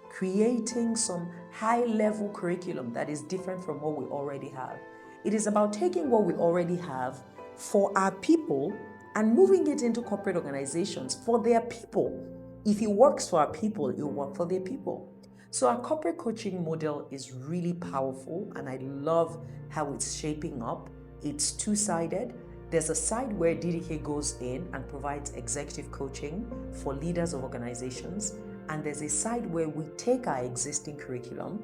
creating some high-level curriculum that is different from what we already have. It is about taking what we already have for our people and moving it into corporate organizations for their people. If it works for our people, it will work for their people. So our corporate coaching model is really powerful, and I love how it's shaping up. It's two-sided. There's a side where DDK goes in and provides executive coaching for leaders of organizations, and there's a side where we take our existing curriculum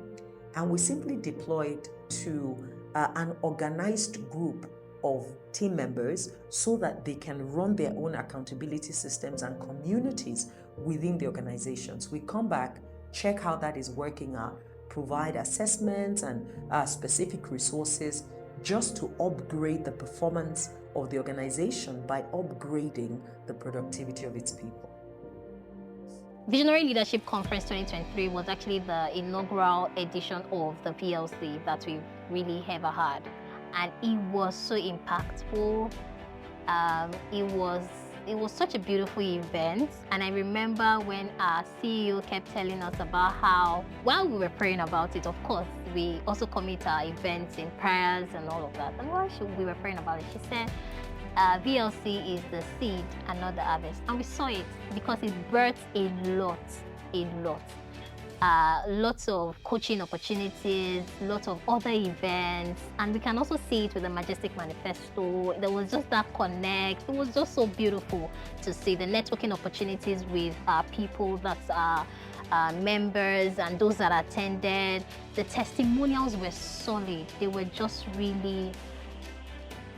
and we simply deploy it to an organized group of team members so that they can run their own accountability systems and communities within the organizations. We come back, check how that is working out, provide assessments and specific resources just to upgrade the performance of the organization by upgrading the productivity of its people. Visionary Leadership Conference 2023 was actually the inaugural edition of the VLC that we've really ever had. And it was so impactful. It was such a beautiful event. And I remember when our CEO kept telling us about how, while we were praying about it, of course, we also commit our events in prayers and all of that. And while we were praying about it, she said, VLC is the seed and not the harvest. And we saw it because it birthed a lot. Lots of coaching opportunities, lots of other events, and we can also see it with the Majestic Manifesto. There was just that connect. It was just so beautiful to see the networking opportunities with people that are members and those that attended. The testimonials were solid. They were just really,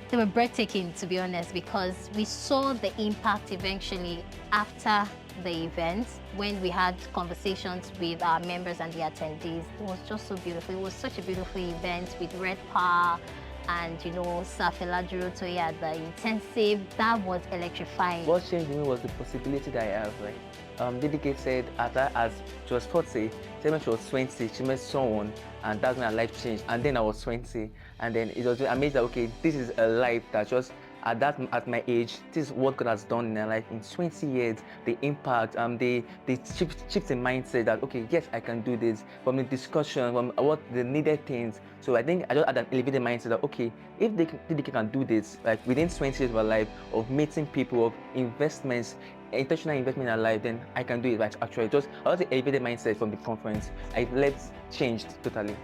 they were breathtaking, to be honest, because we saw the impact eventually after the event when we had conversations with our members and the attendees. It was just so beautiful. It was such a beautiful event with Red Power and, you know, Safeladuro Toye at the intensive. That was electrifying. What changed me was the possibility that I have. Like, DDK said, as she was 40, when she was 20, she met someone, and that's when her life changed. And then I was 20, and then it was amazing that, okay, this is a life that just at my age, this is what God has done in my life in 20 years. The impact, the shift in mindset that, okay, yes, I can do this, from the discussion, from what the needed things. So I think I just had an elevated mindset that, okay, if they can do this, like within 20 years of my life, of meeting people, of investments, intentional investment in our life, then I can do it. But actually, just I was the elevated mindset from the conference. I left changed totally.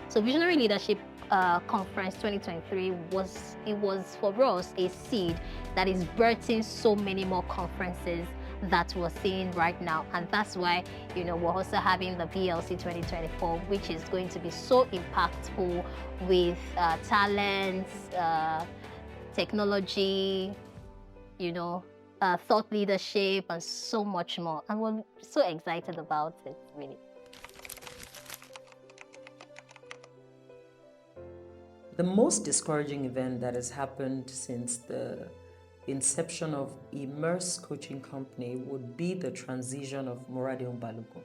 So Visionary Leadership Conference 2023 was for us a seed that is birthing so many more conferences that we're seeing right now, and that's why, you know, we're also having the VLC 2024, which is going to be so impactful with talents, technology, you know, thought leadership, and so much more. And we're so excited about it, really. The most discouraging event that has happened since the inception of IMMERSE Coaching Company would be the transition of Moradion Balogun.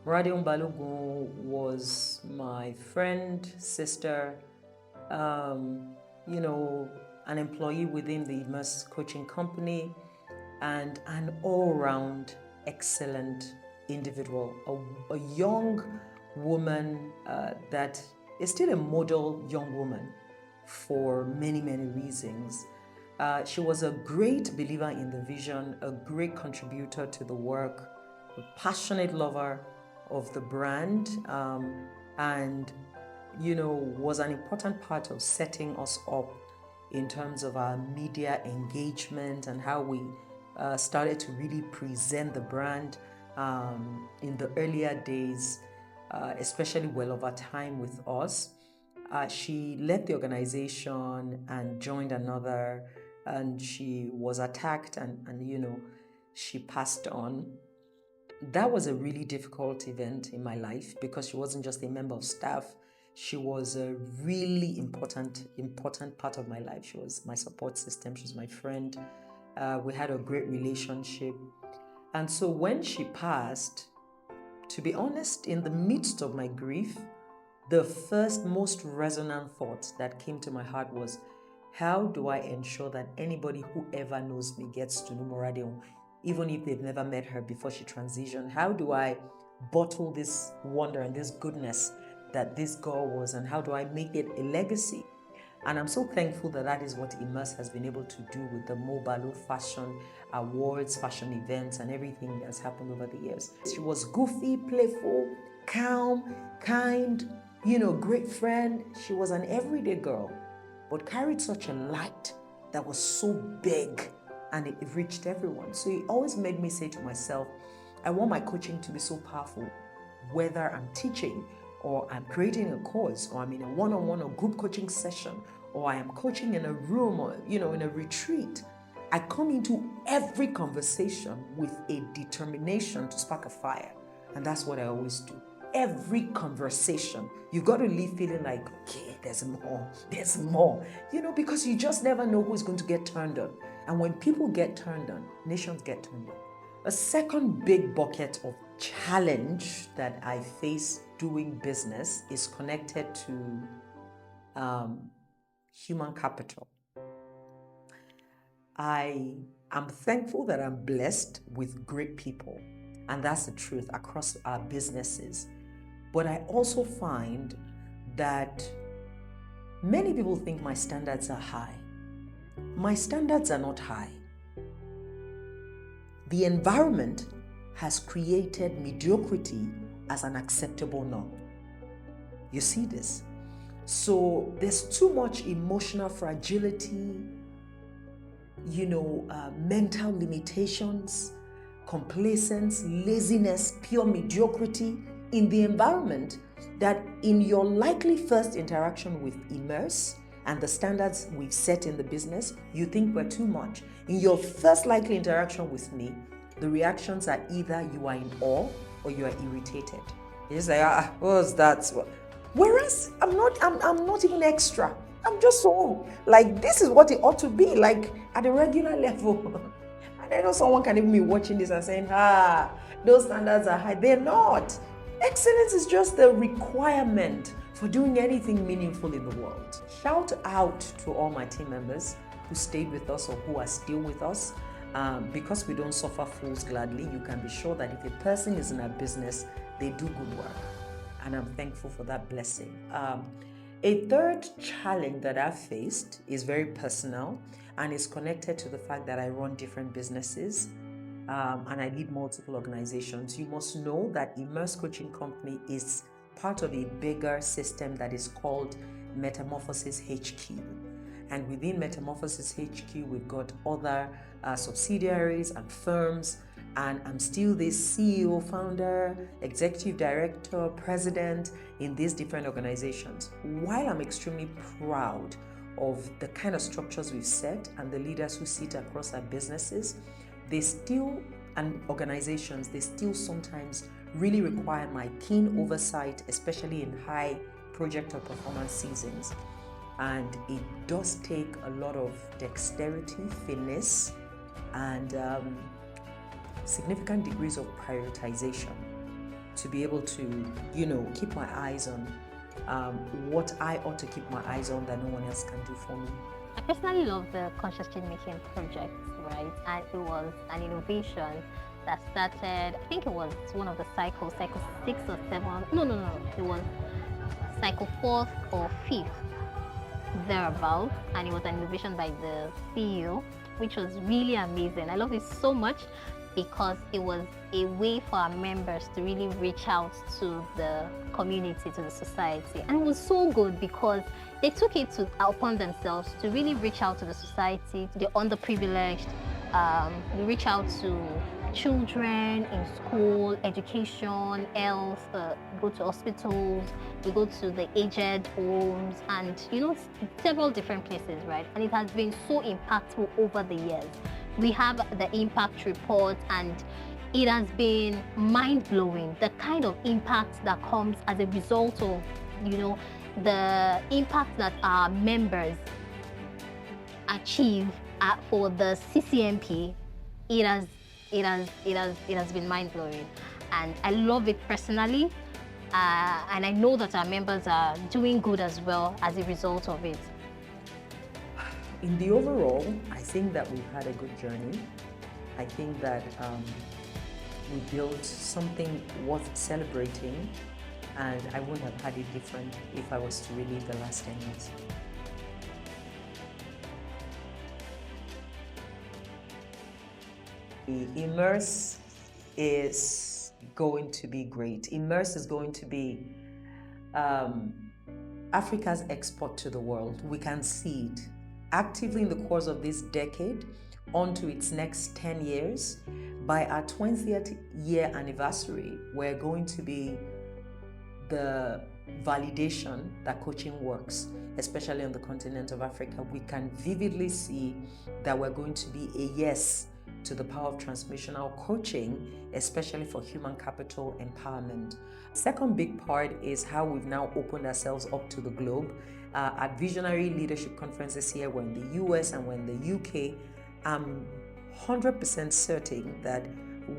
Moradion Balogun was my friend, sister, you know, an employee within the IMMERSE Coaching Company, and an all-round excellent individual, a young woman that is still a model young woman for many, many reasons. She was a great believer in the vision, a great contributor to the work, a passionate lover of the brand, and, you know, was an important part of setting us up in terms of our media engagement and how we started to really present the brand in the earlier days, especially well over time with us. She left the organization and joined another, and she was attacked and you know, she passed on. That was a really difficult event in my life because she wasn't just a member of staff. She was a really important part of my life. She was my support system. She was my friend. We had a great relationship. And so when she passed, to be honest, in the midst of my grief, the first most resonant thought that came to my heart was, how do I ensure that anybody who ever knows me gets to know Moradion even if they've never met her before she transitioned? How do I bottle this wonder and this goodness that this girl was, and how do I make it a legacy? And I'm so thankful that that is what IMMERSE has been able to do with the Mobile Fashion Awards, fashion events, and everything that's happened over the years. She was goofy, playful, calm, kind, great friend. She was an everyday girl, but carried such a light that was so big, and it reached everyone. So it always made me say to myself, I want my coaching to be so powerful, whether I'm teaching or I'm creating a course, or I'm in a one-on-one or group coaching session, or I am coaching in a room or, in a retreat. I come into every conversation with a determination to spark a fire. And that's what I always do. Every conversation, you got to leave feeling like, okay, there's more, because you just never know who's going to get turned on. And when people get turned on, nations get turned on. A second big bucket of challenge that I face doing business is connected to human capital. I am thankful that I'm blessed with great people, and that's the truth across our businesses. But I also find that many people think my standards are high. My standards are not high. The environment has created mediocrity as an acceptable norm. You see this? So there's too much emotional fragility, mental limitations, complacence, laziness, pure mediocrity in the environment, that in your likely first interaction with IMMERSE and the standards we've set in the business, you think we're too much. In your first likely interaction with me, the reactions are either you are in awe or you are irritated. You say, what's that? Whereas I'm not even extra. I'm just so, this is what it ought to be, at a regular level. And I know someone can even be watching this and saying, those standards are high. They're not. Excellence is just the requirement for doing anything meaningful in the world. Shout out to all my team members who stayed with us or who are still with us. Because we don't suffer fools gladly, you can be sure that if a person is in our business, they do good work. And I'm thankful for that blessing. A third challenge that I've faced is very personal and is connected to the fact that I run different businesses and I lead multiple organizations. You must know that IMMERSE Coaching Company is part of a bigger system that is called Metamorphosis HQ. And within Metamorphosis HQ, we've got other subsidiaries and firms. And I'm still the CEO, founder, executive director, president in these different organizations. While I'm extremely proud of the kind of structures we've set and the leaders who sit across our businesses, they still sometimes really require my keen oversight, especially in high project or performance seasons. And it does take a lot of dexterity, finesse, and significant degrees of prioritization to be able to, keep my eyes on what I ought to keep my eyes on that no one else can do for me. I personally love the Conscious Change Making project, right? And it was an innovation that started, I think it was one of the cycle 6 or 7. No. It was cycle 4th or 5th, thereabout. And it was an innovation by the CEO, which was really amazing. I love it so much because it was a way for our members to really reach out to the community, to the society. And it was so good because they took it upon themselves to really reach out to the society, to the underprivileged. We reach out to children in school, education, health, go to hospitals, we go to the aged homes, and several different places, right? And it has been so impactful over the years. We have the impact report, and it has been mind-blowing, the kind of impact that comes as a result of, the impact that our members achieve for the CCMP. It has been mind-blowing, and I love it personally, and I know that our members are doing good as well as a result of it. In the overall, I think that we've had a good journey, I think that we built something worth celebrating, and I wouldn't have had it different if I was to relive the last 10 years. IMMERSE is going to be great. IMMERSE is going to be Africa's export to the world. We can see it actively in the course of this decade onto its next 10 years. By our 20th year anniversary, we're going to be the validation that coaching works, especially on the continent of Africa. We can vividly see that we're going to be a yes to the power of transformational coaching, especially for human capital empowerment. Second big part is how we've now opened ourselves up to the globe. At visionary leadership conferences here, we're in the US and we're in the UK. I'm 100% certain that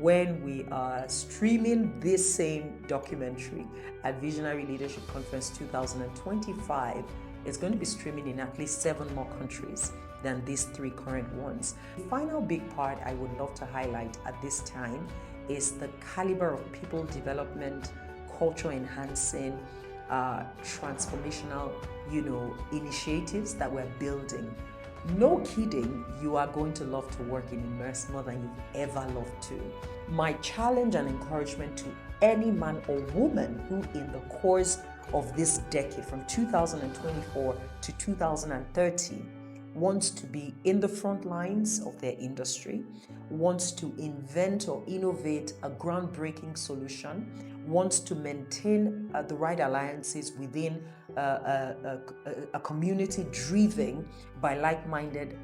when we are streaming this same documentary at Visionary Leadership Conference 2025, it's going to be streaming in at least 7 more countries than these 3 current ones. The final big part I would love to highlight at this time is the caliber of people development, culture enhancing, transformational, initiatives that we're building. No kidding, you are going to love to work in IMMERSE more than you've ever loved to. My challenge and encouragement to any man or woman who in the course of this decade, from 2024 to 2030, wants to be in the front lines of their industry, wants to invent or innovate a groundbreaking solution, wants to maintain the right alliances within a community driven by like-minded,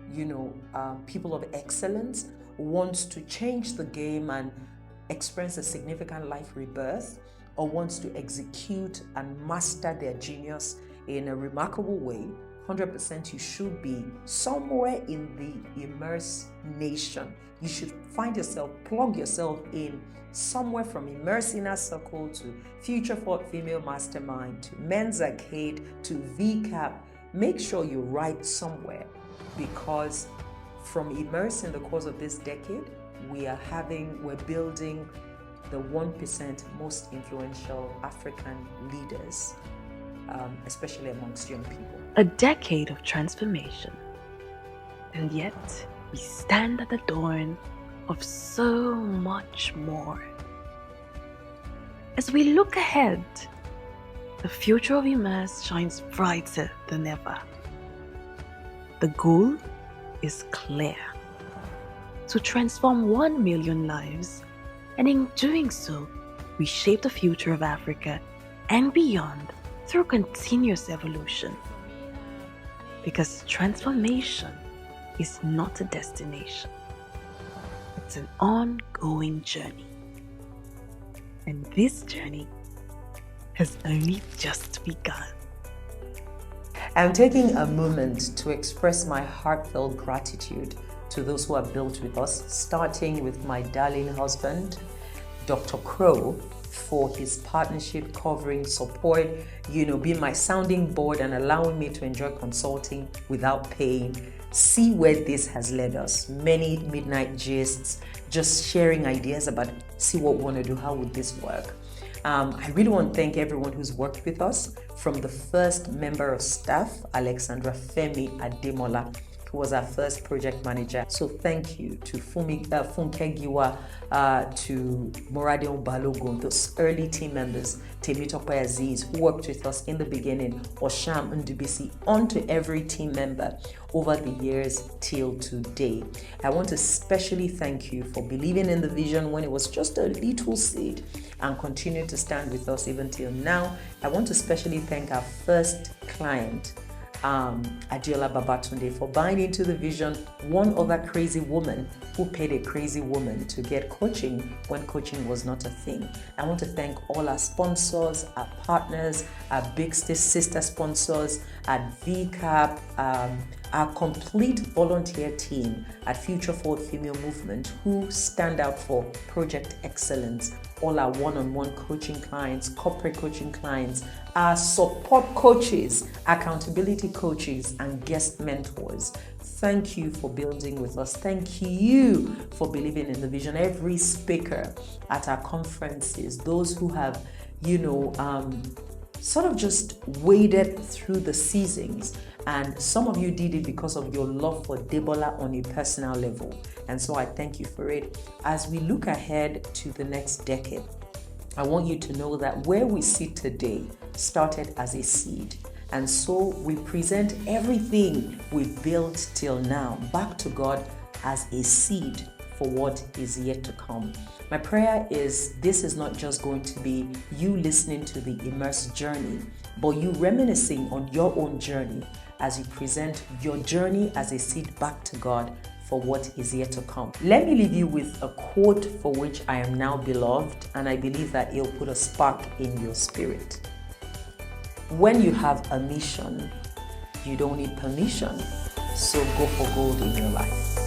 people of excellence, wants to change the game and experience a significant life rebirth, or wants to execute and master their genius in a remarkable way, 100% you should be somewhere in the IMMERSE nation. You should find yourself, plug yourself in somewhere from IMMERSE Inner Circle to Future for Female Mastermind to Men's Arcade to VCAP. Make sure you're right somewhere, because from IMMERSE in the course of this decade, we're building the 1% most influential African leaders, especially amongst young people. A decade of transformation, and yet we stand at the dawn of so much more. As we look ahead, the future of IMMERSE shines brighter than ever. The goal is clear: to transform 1 million lives, and in doing so, reshape the future of Africa and beyond through continuous evolution. Because transformation is not a destination, it's an ongoing journey. And this journey has only just begun. I'm taking a moment to express my heartfelt gratitude to those who have built with us, starting with my darling husband, Dr. Crow, for his partnership, covering, support, being my sounding board and allowing me to enjoy consulting without paying. See where this has led us. Many midnight gists, just sharing ideas about, see what we want to do, how would this work? I really want to thank everyone who's worked with us, from the first member of staff, Alexandra Femi Ademola, who was our first project manager. So thank you to Funke Giwa, to Moradion Balogun, those early team members, Temitope Aziz, who worked with us in the beginning, Osham Ndubisi, on to every team member over the years till today. I want to especially thank you for believing in the vision when it was just a little seed and continue to stand with us even till now. I want to especially thank our first client, Adiola Babatunde, for buying into the vision. One other crazy woman who paid a crazy woman to get coaching when coaching was not a thing. I want to thank all our sponsors, our partners, our big sister sponsors at VCAP, our complete volunteer team at Future Forward Female Movement, who stand out for project excellence, all our one-on-one coaching clients, corporate coaching clients, our support coaches, accountability coaches, and guest mentors. Thank you for building with us. Thank you for believing in the vision. Every speaker at our conferences, those who have, sort of just waded through the seasons, and some of you did it because of your love for Debola on a personal level. And so I thank you for it. As we look ahead to the next decade, I want you to know that where we sit today started as a seed. And so we present everything we've built till now back to God as a seed for what is yet to come. My prayer is this is not just going to be you listening to the IMMERSE journey, but you reminiscing on your own journey as you present your journey as a seed back to God for what is yet to come. Let me leave you with a quote for which I am now beloved, and I believe that it'll put a spark in your spirit. When you have a mission, you don't need permission, so go for gold in your life.